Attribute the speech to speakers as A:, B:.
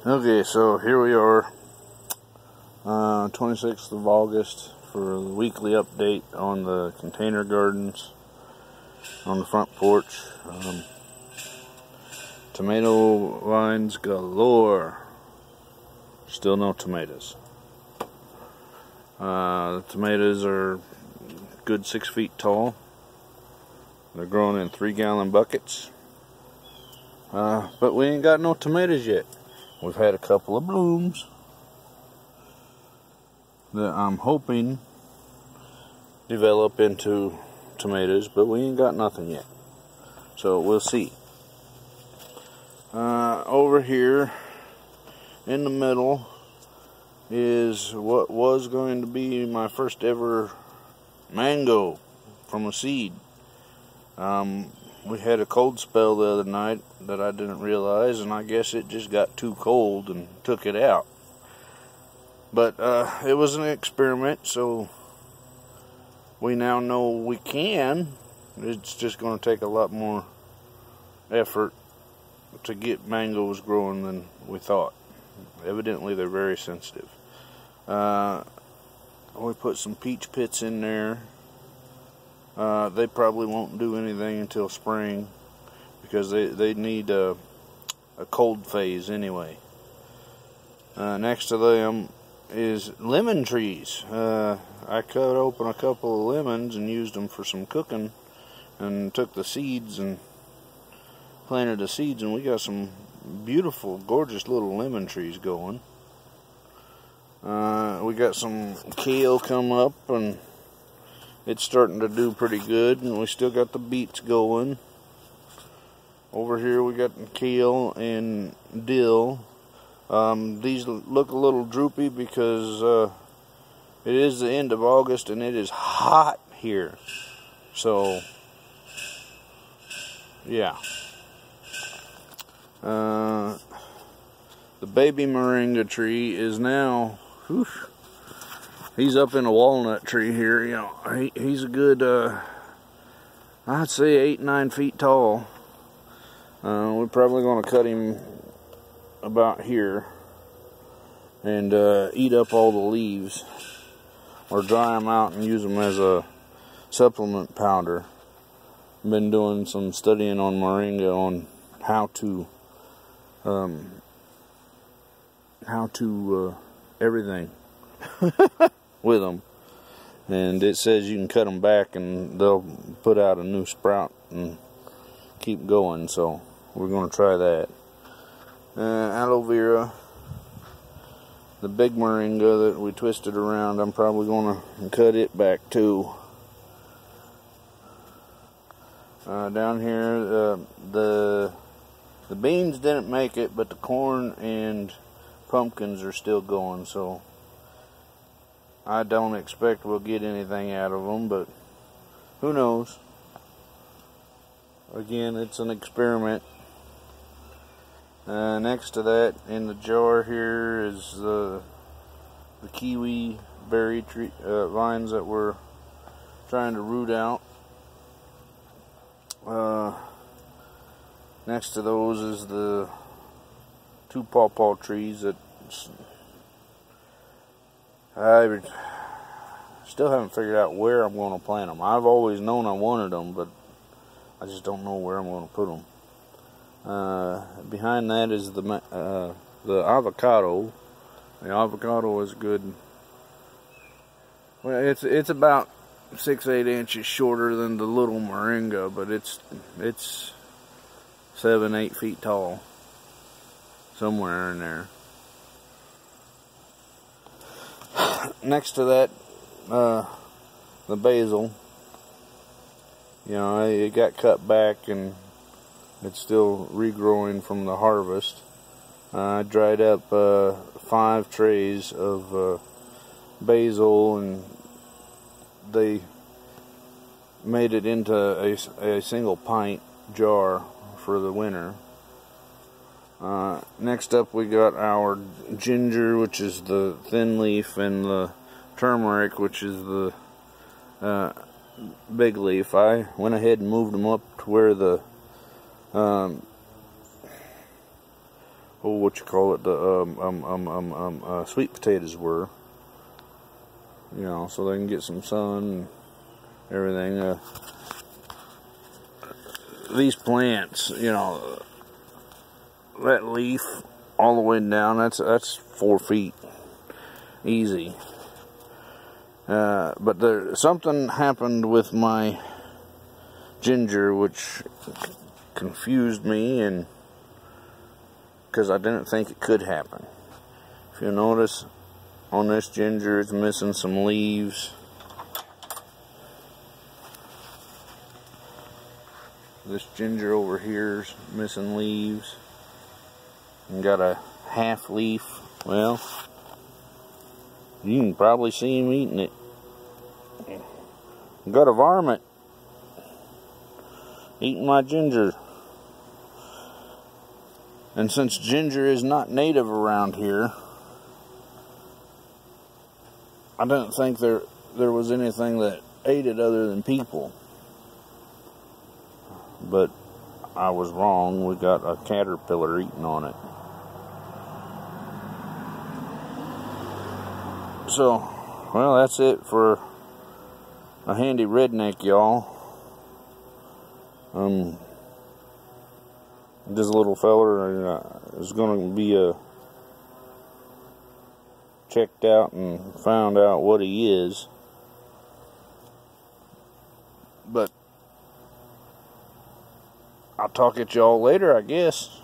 A: Okay, so here we are, 26th of August for the weekly update on the container gardens on the front porch. Tomato vines galore. Still no tomatoes. The tomatoes are good 6 feet tall. They're growing in 3-gallon buckets. But we ain't got no tomatoes yet. We've had a couple of blooms that I'm hoping develop into tomatoes, but we ain't got nothing yet. So we'll see. Over here in the middle is what was going to be my first ever mango from a seed. We had a cold spell the other night that I didn't realize, and I guess it just got too cold and took it out. But it was an experiment, so we now know we can. It's just going to take a lot more effort to get mangoes growing than we thought. Evidently, they're very sensitive. We put some peach pits in there. They probably won't do anything until spring because they need a cold phase anyway. Next to them is lemon trees. I cut open a couple of lemons and used them for some cooking, and took the seeds and planted the seeds, and we got some beautiful, gorgeous little lemon trees going. We got some kale come up, and it's starting to do pretty good, and we still got the beets going. Over here we got kale and dill. These look a little droopy because it is the end of August and it is hot here. So, yeah. The baby moringa tree is now, whew, he's up in a walnut tree here. You know, he's a good, I'd say 8-9 feet tall. We're probably going to cut him about here and eat up all the leaves, or dry them out and use them as a supplement powder. I've been doing some studying on moringa on how to everything with them, and it says you can cut them back and they'll put out a new sprout and keep going, so we're going to try that. Aloe vera, the big moringa that we twisted around, I'm probably going to cut it back too. Down here, the beans didn't make it, but the corn and pumpkins are still going, so I don't expect we'll get anything out of them, but who knows? Again, it's an experiment. Next to that, in the jar here, is the kiwi berry tree vines that we're trying to root out. Next to those is the 2 pawpaw trees that I still haven't figured out where I'm going to plant them. I've always known I wanted them, but I just don't know where I'm going to put them. Behind that is the avocado. The avocado is good. Well, it's about 6-8 inches shorter than the little moringa, but it's 7-8 feet tall, somewhere in there. Next to that, the basil. You know, it got cut back and it's still regrowing from the harvest. I dried up 5 trays of basil, and they made it into a single pint jar for the winter. Next up we got our ginger, which is the thin leaf, and the turmeric, which is the big leaf. I went ahead and moved them up to where what you call it, the sweet potatoes were. You know, so they can get some sun and everything. These plants, you know, that leaf all the way down, that's 4 feet, easy. But something happened with my ginger, which confused me, and because I didn't think it could happen. If you notice, on this ginger, it's missing some leaves. This ginger over here's missing leaves. And got a half leaf. Well, you can probably see him eating it. Got a varmint eating my ginger. And since ginger is not native around here, I didn't think there was anything that ate it other than people. But I was wrong. We got a caterpillar eating on it. So, well, that's it for a handy redneck, y'all. This little feller is going to be checked out and found out what he is. But I'll talk at y'all later, I guess.